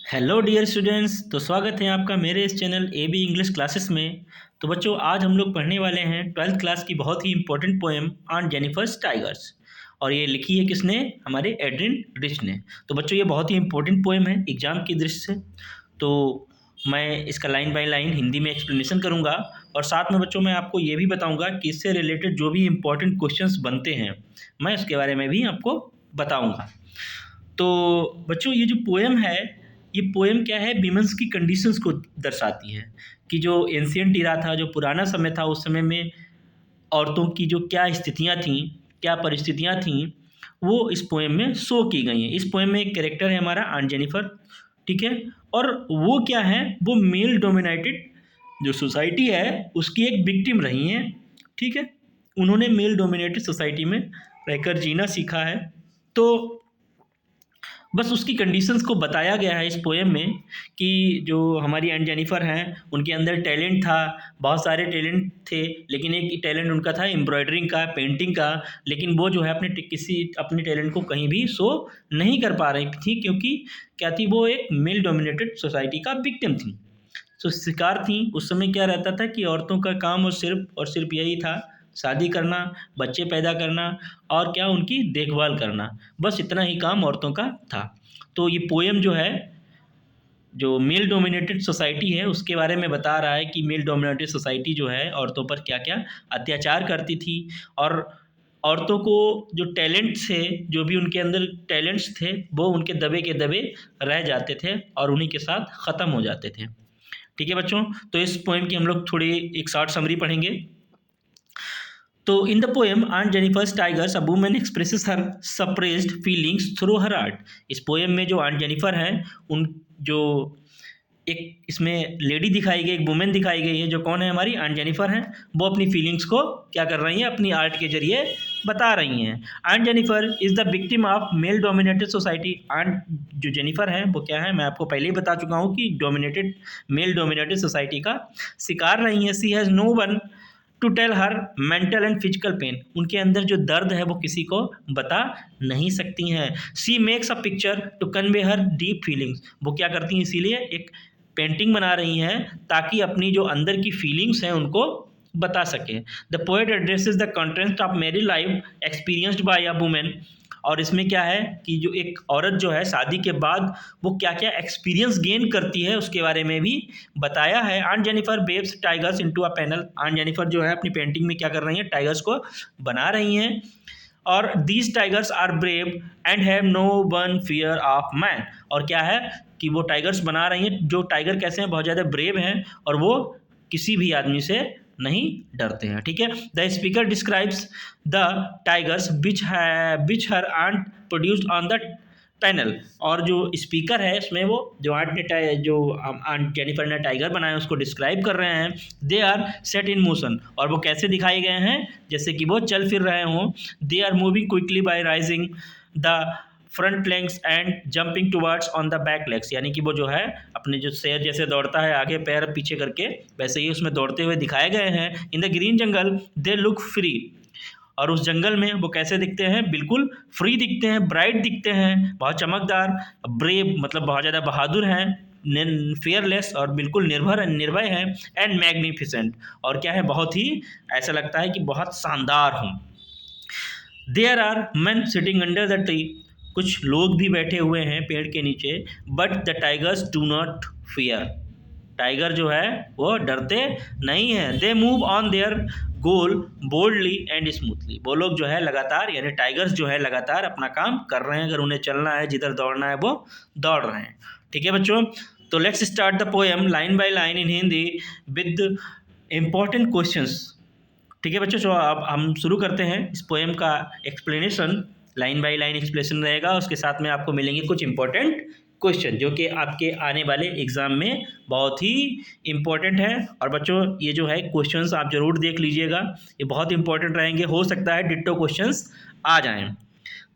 Hello dear students. तो स्वागत है आपका मेरे इस channel A B English classes में। तो बच्चों, आज हम लोग पढ़ने वाले हैं ट्वेल्थ क्लास की बहुत ही important poem on Jennifer's tigers. और ये लिखी है किसने? हमारे एड्रिन रिच ने। तो बच्चों, ये बहुत ही इंपॉर्टेंट पोएम है एग्जाम की दृष्टि से। तो मैं इसका लाइन बाय लाइन हिंदी में एक्सप्लेनेशन करूँगा और साथ में बच्चों मैं आपको ये भी बताऊँगा कि इससे रिलेटेड जो भी इंपॉर्टेंट क्वेश्चंस बनते हैं मैं उसके बारे में भी आपको बताऊँगा। तो बच्चों, ये जो पोएम है, ये पोएम क्या है, विमेंस की कंडीशंस को दर्शाती है कि जो एंशिएंट इरा था, जो पुराना समय था, उस समय में औरतों की जो क्या स्थितियाँ थीं, क्या परिस्थितियाँ थीं, वो इस पोएम में शो की गई हैं। इस पोएम में एक कैरेक्टर है हमारा ऑन जेनिफर, ठीक है। और वो क्या है, वो मेल डोमिनेटेड जो सोसाइटी है उसकी एक विक्टिम रही हैं, ठीक है। उन्होंने मेल डोमिनेटेड सोसाइटी में रहकर जीना सीखा है। तो बस उसकी कंडीशंस को बताया गया है इस पोएम में कि जो हमारी एंड जेनिफर हैं उनके अंदर टैलेंट था, बहुत सारे टैलेंट थे, लेकिन एक टैलेंट उनका था एम्ब्रॉयडरिंग का, पेंटिंग का। लेकिन वो जो है अपने टैलेंट को कहीं भी शो नहीं कर पा रही थी, क्योंकि क्या थी, वो एक मेल डोमिनेटेड सोसाइटी का विक्टिम थी। तो शिकार थी। उस समय क्या रहता था कि औरतों का काम और सिर्फ यही था, शादी करना, बच्चे पैदा करना और क्या, उनकी देखभाल करना। बस इतना ही काम औरतों का था। तो ये पोएम जो है, जो मेल डोमिनेटेड सोसाइटी है उसके बारे में बता रहा है कि मेल डोमिनेटेड सोसाइटी जो है औरतों पर क्या क्या अत्याचार करती थी। और औरतों को जो टैलेंट्स थे, जो भी उनके अंदर टैलेंट्स थे, वो उनके दबे के दबे रह जाते थे और उन्हीं के साथ ख़त्म हो जाते थे। ठीक है बच्चों, तो इस पोएम की हम लोग थोड़ी एक शॉर्ट समरी पढ़ेंगे। तो in the poem on Jennifer's tigers a woman expresses her suppressed feelings through her art. इस पोएम में जो ऑन जेनिफर हैं, उन जो एक इसमें लेडी दिखाई गई, एक वुमेन दिखाई गई है, जो कौन है, हमारी ऑन जेनिफर हैं। वो अपनी फीलिंग्स को क्या कर रही हैं, अपनी आर्ट के जरिए बता रही हैं। On Jennifer is the victim of male dominated society. On जो जेनिफर है वो क्या है, मैं आपको पहले ही बता चुका हूँ कि मेल डोमिनेटेड सोसाइटी का शिकार रही है। She has no one to tell her mental and physical pain. उनके अंदर जो दर्द है वो किसी को बता नहीं सकती हैं। She makes a picture to convey her deep feelings. वो क्या करती हैं, इसीलिए एक पेंटिंग बना रही हैं ताकि अपनी जो अंदर की फीलिंग्स हैं उनको बता सकें। The poet addresses the content of married life experienced bye a women. और इसमें क्या है कि जो एक औरत जो है शादी के बाद वो क्या क्या एक्सपीरियंस गेन करती है उसके बारे में भी बताया है। Aunt Jennifer babes tigers into a panel. Aunt Jennifer जो है अपनी पेंटिंग में क्या कर रही हैं, टाइगर्स को बना रही हैं। और these tigers are brave and have no one fear of man. और क्या है कि वो टाइगर्स बना रही हैं, जो टाइगर कैसे हैं, बहुत ज़्यादा ब्रेव हैं और वो किसी भी आदमी से नहीं डरते हैं। ठीक है। The speaker describes the tigers which her aunt produced on the panel. और जो स्पीकर है इसमें, वो जो आंट जेनिफर ने टाइगर बनाया उसको डिस्क्राइब कर रहे हैं। They are set in motion. और वो कैसे दिखाए गए हैं, जैसे कि वो चल फिर रहे हों। They are moving quickly by rising the front legs and jumping towards on the back legs. यानी कि वो जो है अपने जो शेर जैसे दौड़ता है आगे पैर पीछे करके, वैसे ही उसमें दौड़ते हुए दिखाए गए हैं। In the green jungle they look free. और उस जंगल में वो कैसे दिखते हैं, बिल्कुल फ्री दिखते हैं, ब्राइट दिखते हैं, बहुत चमकदार। ब्रेव मतलब बहुत ज़्यादा बहादुर हैं। फेयरलेस और बिल्कुल निर्भय हैं। एंड मैग्निफिसेंट, और क्या है, बहुत ही ऐसा लगता है कि बहुत शानदार हूँ। There are man sitting under the tree. कुछ लोग भी बैठे हुए हैं पेड़ के नीचे। But the tigers do not fear. Tiger जो है वो डरते नहीं हैं। They move on their goal boldly and smoothly. वो लोग जो है लगातार, यानी टाइगर्स जो है लगातार अपना काम कर रहे हैं। अगर उन्हें चलना है, जिधर दौड़ना है वो दौड़ रहे हैं। ठीक है बच्चों, तो let's start the poem line by line in Hindi with important questions. ठीक है बच्चों, तो अब हम शुरू करते हैं इस पोएम का explanation. Line by line explanation रहेगा, उसके साथ में आपको मिलेंगे कुछ इंपॉर्टेंट क्वेश्चन जो कि आपके आने वाले एग्जाम में बहुत ही इंपॉर्टेंट है। और बच्चों, ये जो है क्वेश्चंस आप जरूर देख लीजिएगा, ये बहुत इंपॉर्टेंट रहेंगे। हो सकता है डिट्टो क्वेश्चंस आ जाएं।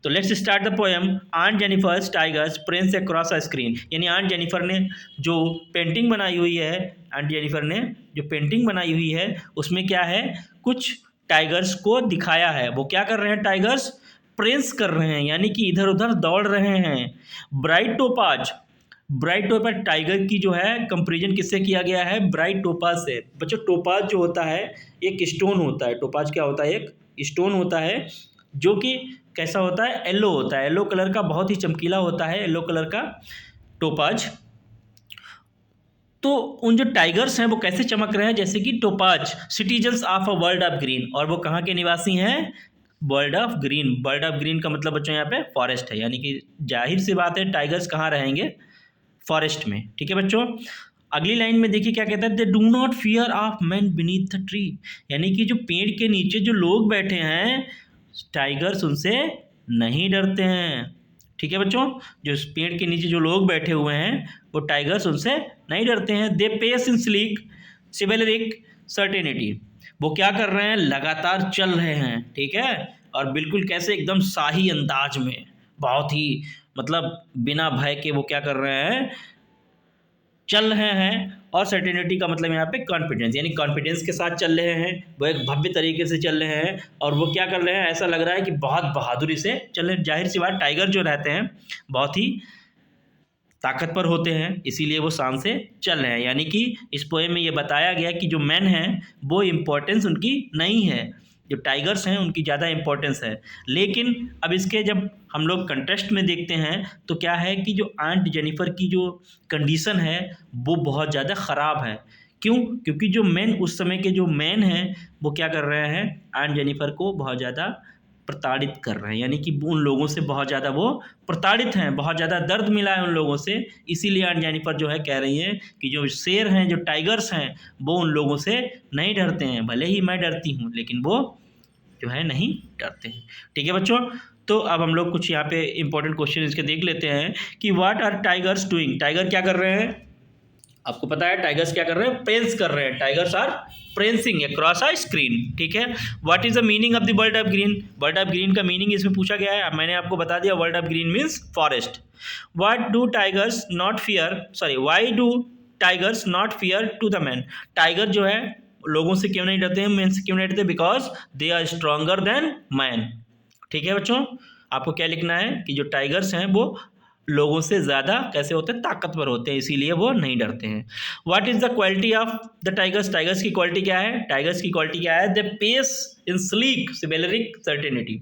तो let's start the poem on Jennifer's tigers Prince across a screen. यानी ऑन जेनिफर ने जो पेंटिंग बनाई हुई है, ऑन जेनिफर ने जो पेंटिंग बनाई हुई है उसमें क्या है, कुछ टाइगर्स को दिखाया है। वो क्या कर रहे हैं, टाइगर्स प्रेंस कर रहे हैं, यानी कि इधर उधर दौड़ रहे हैं। Bright topaz bright topaz tiger की जो है कंपेरिजन किससे किया गया है? ब्राइट टोपाज से। बच्चों टोपाज जो होता है एक स्टोन होता है। टोपाज क्या होता है? एक स्टोन होता है जो कि कैसा होता है? येलो होता है, येलो कलर का, बहुत ही चमकीला होता है येलो कलर का टोपाज। तो उन जो टाइगर्स हैं वो कैसे चमक रहे हैं? जैसे कि topaz citizens of a world of green, और वो कहाँ के निवासी हैं? World of green. World of green का मतलब बच्चों यहाँ पे फॉरेस्ट है, यानी कि जाहिर सी बात है टाइगर्स कहाँ रहेंगे? फॉरेस्ट में। ठीक है बच्चों, अगली लाइन में देखिए क्या कहता है? They do not fear of man beneath the tree, यानी कि जो पेड़ के नीचे जो लोग बैठे हैं टाइगर्स उनसे नहीं डरते हैं। ठीक है बच्चों, जो इस पेड़ के नीचे जो लोग बैठे हुए हैं वो टाइगर्स उनसे नहीं डरते हैं। They pace in sleek chivalric certainty, वो क्या कर रहे हैं? लगातार चल रहे हैं। ठीक है, और बिल्कुल कैसे? एकदम शाही अंदाज में, बहुत ही मतलब बिना भय के वो क्या कर रहे हैं? चल रहे हैं। और सर्टेनिटी का मतलब यहाँ पे कॉन्फिडेंस, यानी कॉन्फिडेंस के साथ चल रहे हैं, वो एक भव्य तरीके से चल रहे हैं। और वो क्या कर रहे हैं? ऐसा लग रहा है कि बहुत बहादुरी से चल रहे हैं। जाहिर सी बात टाइगर जो रहते हैं बहुत ही ताकतवर होते हैं, इसीलिए वो शान से चल रहे हैं। यानी कि इस पोएम में ये बताया गया कि जो मैन हैं वो इम्पोर्टेंस उनकी नहीं है, जो टाइगर्स हैं उनकी ज़्यादा इम्पोर्टेंस है। लेकिन अब इसके जब हम लोग कंटेस्ट में देखते हैं तो क्या है कि जो आंट जेनिफर की जो कंडीशन है वो बहुत ज़्यादा ख़राब है। क्यों? क्योंकि जो मैन उस समय के जो मैन हैं वो क्या कर रहे हैं? आंट जेनिफर को बहुत ज़्यादा प्रताड़ित कर रहे हैं, यानी कि उन लोगों से बहुत ज़्यादा वो प्रताड़ित हैं, बहुत ज़्यादा दर्द मिला है उन लोगों से। इसीलिए आंट जेनिफर जो है कह रही हैं कि जो शेर हैं, जो टाइगर्स हैं, वो उन लोगों से नहीं डरते हैं। भले ही मैं डरती हूँ लेकिन वो जो है नहीं डरते हैं। ठीक है बच्चों, तो अब हम लोग कुछ यहाँ पे इंपॉर्टेंट क्वेश्चन इसके देख लेते हैं कि what are tigers doing. Tiger क्या कर रहे हैं? आपको पता है टाइगर्स क्या कर रहे हैं? प्रेंस कर रहे हैं। Tigers are prancing across a screen. ठीक है, what is the meaning of the world of green? World of green का मीनिंग इसमें पूछा गया है। अब मैंने आपको बता दिया, world of green means forest. What do tigers not fear, sorry why do tigers not fear to the man? Tiger जो है लोगों से क्यों नहीं डरते हैं? मैन से क्यों नहीं डरते? Because they are stronger than man. ठीक है बच्चों, आपको क्या लिखना है कि जो टाइगर्स हैं वो लोगों से ज़्यादा कैसे होते हैं? ताकतवर होते हैं, इसीलिए वो नहीं डरते हैं। What is the quality of the tigers? Tigers की क्वालिटी क्या है? टाइगर्स की क्वालिटी क्या है? The pace in sleek chivalric certainty.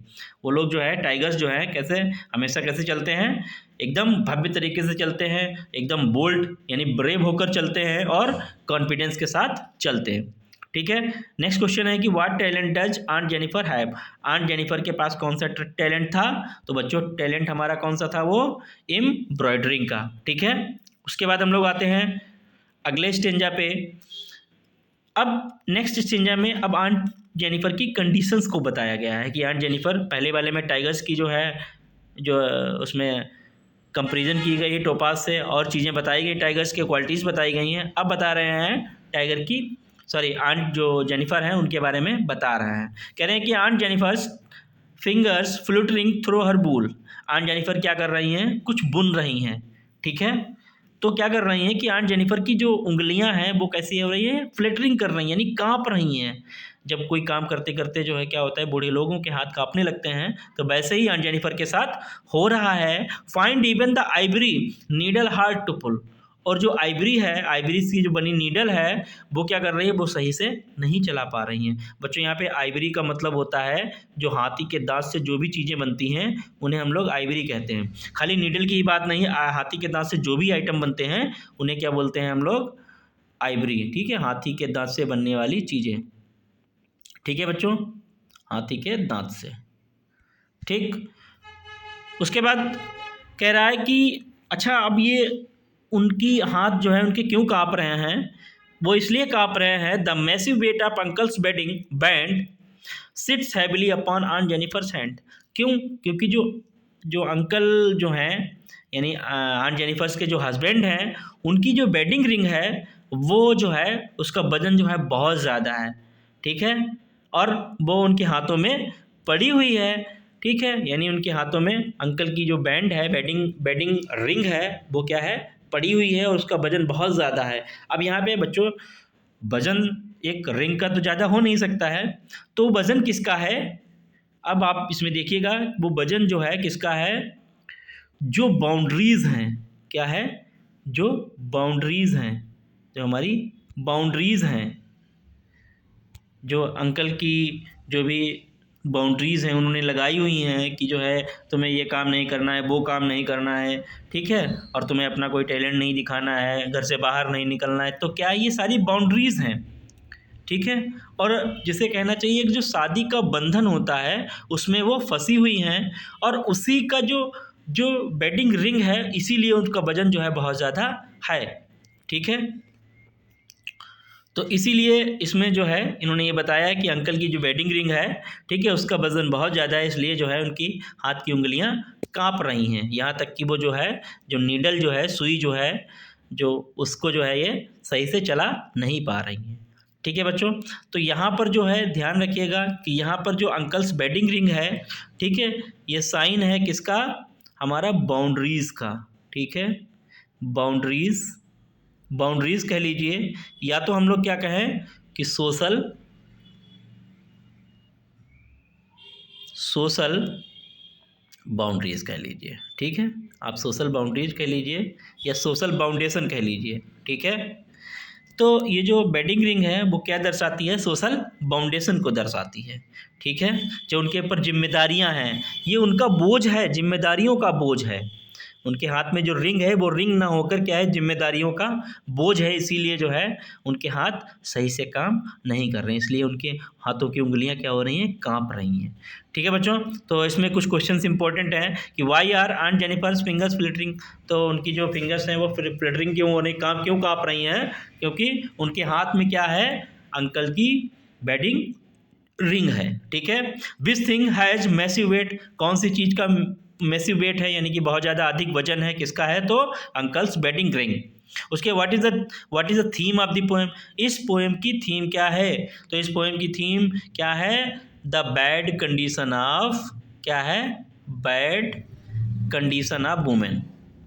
वो लोग जो है टाइगर्स जो है कैसे हमेशा कैसे चलते हैं? एकदम भव्य तरीके से चलते हैं, एकदम बोल्ड यानी ब्रेव होकर चलते हैं और कॉन्फिडेंस के साथ चलते हैं। ठीक है, नेक्स्ट क्वेश्चन है कि what talent does aunt Jennifer have? Aunt Jennifer के पास कौन सा टैलेंट था? तो बच्चों टैलेंट हमारा कौन सा था? वो एम्ब्रॉयडरिंग का। ठीक है, उसके बाद हम लोग आते हैं अगले स्टेंजा पे। अब नेक्स्ट स्टेंजा में अब आंट जेनिफर की कंडीशंस को बताया गया है कि आंट जेनिफर पहले वाले में टाइगर्स की जो है जो उसमें कंपेरिजन की गई है टोपाज से और चीज़ें बताई गई, टाइगर्स की क्वालिटीज़ बताई गई हैं। अब बता रहे हैं टाइगर की सॉरी आंट जो जेनिफर हैं उनके बारे में बता रहे हैं। कह रहे हैं कि आंट जेनिफर्स फिंगर्स फ्लूटरिंग थ्रू हर बूल। आंट जेनिफर क्या कर रही हैं? कुछ बुन रही हैं। ठीक है, तो क्या कर रही हैं कि आंट जेनिफर की जो उंगलियां हैं वो कैसी हो रही हैं? फ्लिटरिंग कर रही हैं, यानी काँप रही हैं। जब कोई काम करते करते जो है क्या होता है बूढ़े लोगों के हाथ कांपने लगते हैं, तो वैसे ही आंट जेनिफर के साथ हो रहा है। Find even the ivory needle hard to pull. और जो आइवरी है, आइवरी की जो बनी नीडल है वो क्या कर रही है? वो सही से नहीं चला पा रही हैं। बच्चों यहाँ पे आइवरी का मतलब होता है जो हाथी के दांत से जो भी चीज़ें बनती हैं उन्हें हम लोग आइवरी कहते हैं। खाली नीडल की ही बात नहीं, हाथी के दांत से जो भी आइटम बनते हैं उन्हें क्या बोलते हैं हम लोग? आइवरी। ठीक है, हाथी के दांत से बनने वाली चीज़ें। ठीक है बच्चों, हाथी के दांत से। ठीक, उसके बाद कह रहा है कि अच्छा अब ये उनकी हाथ जो है उनके क्यों काँप रहे हैं? वो इसलिए काँप रहे हैं the massive weight of uncle's wedding band sits heavily upon aunt Jennifer's hand. क्यों? क्योंकि जो जो अंकल जो हैं यानी आंट जेनिफर्स के जो हस्बैंड हैं उनकी जो बेडिंग रिंग है वो जो है उसका वजन जो है बहुत ज़्यादा है। ठीक है, और वो उनके हाथों में पड़ी हुई है। ठीक है, यानी उनके हाथों में अंकल की जो बैंड है बेडिंग बेडिंग रिंग है वो क्या है? पड़ी हुई है और उसका वजन बहुत ज़्यादा है। अब यहाँ पे बच्चों वजन एक रिंग का तो ज़्यादा हो नहीं सकता है, तो वजन किसका है? अब आप इसमें देखिएगा वो वजन जो है किसका है? जो बाउंड्रीज़ हैं, क्या है? जो बाउंड्रीज़ हैं, जो हमारी बाउंड्रीज़ हैं, जो अंकल की जो भी बाउंड्रीज़ हैं उन्होंने लगाई हुई हैं कि जो है तुम्हें ये काम नहीं करना है, वो काम नहीं करना है, ठीक है, और तुम्हें अपना कोई टैलेंट नहीं दिखाना है, घर से बाहर नहीं निकलना है, तो क्या ये सारी बाउंड्रीज़ हैं, ठीक है। और जिसे कहना चाहिए कि जो शादी का बंधन होता है उसमें वो फंसी हुई हैं, और उसी का जो जो वेडिंग रिंग है, इसीलिए उनका वज़न जो है बहुत ज़्यादा है, ठीक है। तो इसीलिए इसमें जो है इन्होंने ये बताया कि अंकल की जो वेडिंग रिंग है, ठीक है, उसका वज़न बहुत ज़्यादा है, इसलिए जो है उनकी हाथ की उंगलियां काँप रही हैं, यहाँ तक कि वो जो है जो नीडल जो है, सुई जो है, जो उसको जो है ये सही से चला नहीं पा रही हैं, ठीक है बच्चों। तो यहाँ पर जो है ध्यान रखिएगा कि यहाँ पर जो अंकल्स वेडिंग रिंग है, ठीक है, ये साइन है किसका, हमारा बाउंड्रीज़ का, ठीक है, बाउंड्रीज़, बाउंड्रीज़ कह लीजिए, या तो हम लोग क्या कहें कि सोशल बाउंड्रीज़ कह लीजिए, ठीक है, आप सोशल बाउंड्रीज कह लीजिए या सोशल बाउंडेशन कह लीजिए, ठीक है। तो ये जो वेडिंग रिंग है वो क्या दर्शाती है, सोशल बाउंडेशन को दर्शाती है, ठीक है। जो उनके ऊपर जिम्मेदारियां हैं, ये उनका बोझ है, जिम्मेदारियों का बोझ है, उनके हाथ में जो रिंग है वो रिंग ना होकर क्या है, जिम्मेदारियों का बोझ है, इसीलिए जो है उनके हाथ सही से काम नहीं कर रहे हैं, इसलिए उनके हाथों की उंगलियां क्या हो रही हैं, कांप रही हैं, ठीक है बच्चों। तो इसमें कुछ क्वेश्चंस इंपॉर्टेंट हैं कि why are aunt Jennifer's fingers fluttering, तो उनकी जो फिंगर्स हैं वो फ्लिटरिंग क्यों हो रही, क्यों काँप रही हैं, क्योंकि उनके हाथ में क्या है, अंकल की वेडिंग रिंग है, ठीक है। Which thing has massive weight, कौन सी चीज़ का मैसिव वेट है, यानी कि बहुत ज़्यादा अधिक वजन है, किसका है, तो अंकल्स वेडिंग रिंग। उसके what is the theme of the poem, इस पोएम की थीम क्या है, तो इस पोएम की थीम क्या है, द बैड कंडीशन ऑफ, क्या है, bad condition of women,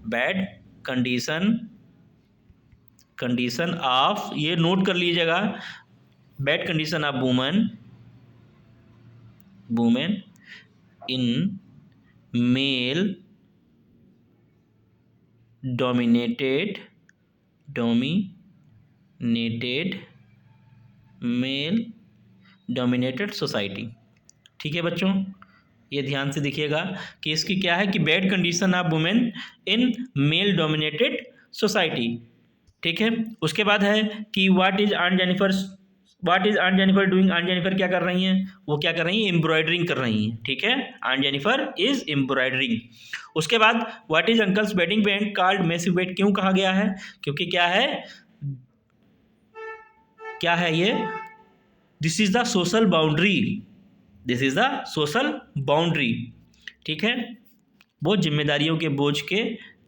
bad condition of, ये नोट कर लीजिएगा, bad condition of women in male dominated society, ठीक है बच्चों। ये ध्यान से देखिएगा कि इसकी क्या है कि bad condition of women in male dominated society, ठीक है। उसके बाद है कि what is aunt Jennifer doing, aunt Jennifer क्या कर रही हैं, वो क्या कर रही हैं, एम्ब्रॉयडरिंग कर रही हैं, ठीक है, आंट जेनिफर इज एम्ब्रॉयडरिंग। उसके बाद what is uncle's wedding band called massive weight, क्यों कहा गया है, क्योंकि क्या है ये, this is the social boundary, ठीक है, वो जिम्मेदारियों के बोझ के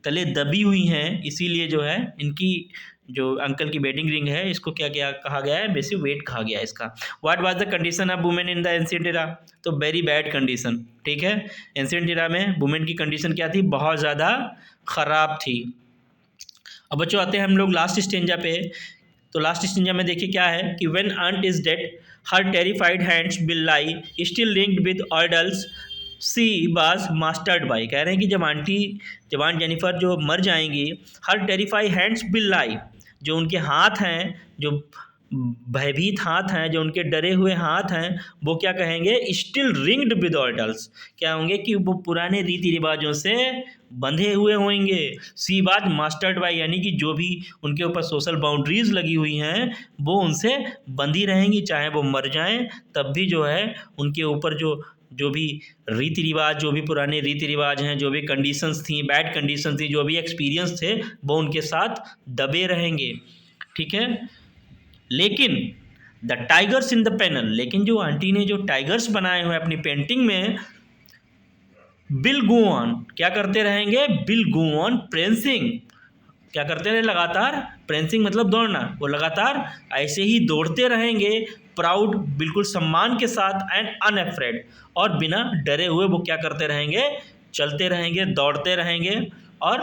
तले दबी हुई हैं, इसीलिए जो है इनकी जो अंकल की वेडिंग रिंग है इसको क्या क्या कहा गया है, बेसिक वेट कहा गया है इसका। What was the condition of women in the ancient era, तो वेरी बैड कंडीशन, ठीक है, एंशिएंट एरा में वुमेन की कंडीशन क्या थी, बहुत ज़्यादा ख़राब थी। अब बच्चों आते हैं हम लोग लास्ट स्टेंजा पे, तो लास्ट स्टेंजा में देखिए क्या है कि when aunt is dead her terrified hands will lie still linked with idols she was mastered by, कह रहे हैं कि जब आंट जेनिफर जो मर जाएंगी, हर टेरिफाई हैंड्स विल लाई, जो उनके हाथ हैं, जो भयभीत हाथ हैं, जो उनके डरे हुए हाथ हैं, वो क्या कहेंगे, स्टिल रिंग्ड विद आइडल्स, क्या होंगे कि वो पुराने रीति रिवाजों से बंधे हुए होंगे, सी बात मास्टर्ड बाई, यानी कि जो भी उनके ऊपर सोशल बाउंड्रीज लगी हुई हैं वो उनसे बंधी रहेंगी, चाहे वो मर जाएं तब भी जो है उनके ऊपर जो भी रीति रिवाज, जो भी पुराने रीति रिवाज हैं, जो भी कंडीशंस थी, बैड कंडीशंस थी, जो भी एक्सपीरियंस थे, वो उनके साथ दबे रहेंगे, ठीक है। लेकिन the tigers in the panel, लेकिन जो आंटी ने जो टाइगर्स बनाए हुए अपनी पेंटिंग में, विल गो ऑन, क्या करते रहेंगे, विल गो ऑन प्रेंसिंग, क्या करते रहे, लगातार प्रेंसिंग मतलब दौड़ना, वो लगातार ऐसे ही दौड़ते रहेंगे, प्राउड बिल्कुल सम्मान के साथ, एंड अनअफ्रेड, और बिना डरे हुए वो क्या करते रहेंगे, चलते रहेंगे, दौड़ते रहेंगे और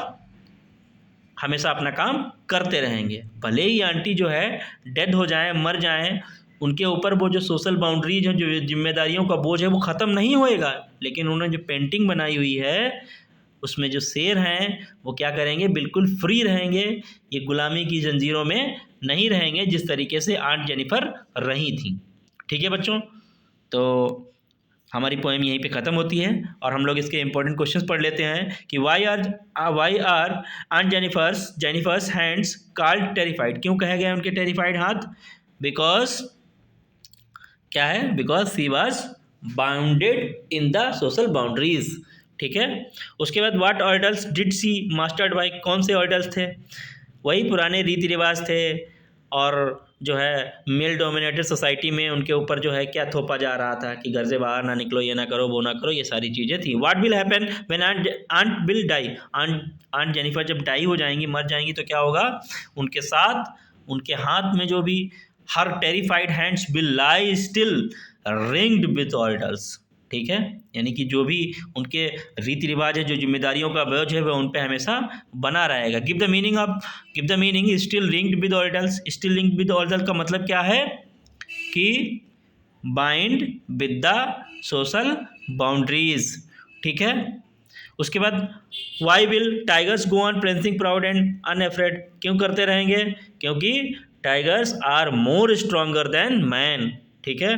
हमेशा अपना काम करते रहेंगे। भले ही आंटी जो है डेड हो जाएं, मर जाएं, उनके ऊपर वो जो सोशल बाउंड्रीज है, जो जिम्मेदारियों का बोझ है, वो ख़त्म नहीं होएगा, लेकिन उन्होंने जो पेंटिंग बनाई हुई है उसमें जो शेर हैं वो क्या करेंगे, बिल्कुल फ्री रहेंगे, ये गुलामी की जंजीरों में नहीं रहेंगे जिस तरीके से आंट जेनिफर रही थी। ठीक है बच्चों, तो हमारी पोएम यहीं पे ख़त्म होती है और हम लोग इसके इंपॉर्टेंट क्वेश्चंस पढ़ लेते हैं कि why are aunt Jennifer's hands called terrified, क्यों कहे गए उनके टेरिफाइड हाथ, बिकॉज क्या है, because she was bounded in the social boundaries. ठीक है, उसके बाद what orders did she mastered by, कौन से ऑर्डर्स थे, वही पुराने रीति रिवाज थे और जो है मेल डोमिनेटेड सोसाइटी में उनके ऊपर जो है क्या थोपा जा रहा था कि घर से बाहर ना निकलो, ये ना करो, वो ना करो, ये सारी चीज़ें थी। What will happen when aunt will die, aunt Jennifer जब डाई हो जाएंगी, मर जाएंगी, तो क्या होगा, उनके साथ उनके हाथ में जो भी हर terrified hands will lie still ringed with orders. ठीक है, यानी कि जो भी उनके रीति रिवाज है, जो जिम्मेदारियों का बोझ है, वह उन पे हमेशा बना रहेगा। Give the meaning still linked with orders. Still linked with orders का मतलब क्या है कि bind with the social boundaries. ठीक है, उसके बाद why will tigers go on prancing proud and unafraid, क्यों करते रहेंगे, क्योंकि tigers are more stronger than man. ठीक है,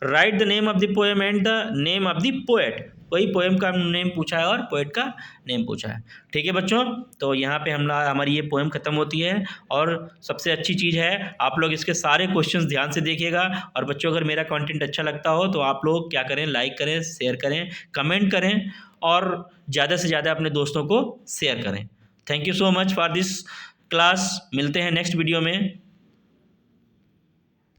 write the name of the poem and the name of the poet, वही पोएम का नेम पूछा है और पोएट का नेम पूछा है। ठीक है बच्चों, तो यहाँ पे हमारी ये पोएम ख़त्म होती है और सबसे अच्छी चीज़ है आप लोग इसके सारे क्वेश्चंस ध्यान से देखिएगा। और बच्चों अगर मेरा कंटेंट अच्छा लगता हो तो आप लोग क्या करें, लाइक करें, शेयर करें, कमेंट करें और ज़्यादा से ज़्यादा अपने दोस्तों को शेयर करें। Thank you so much for this class, मिलते हैं नेक्स्ट वीडियो में।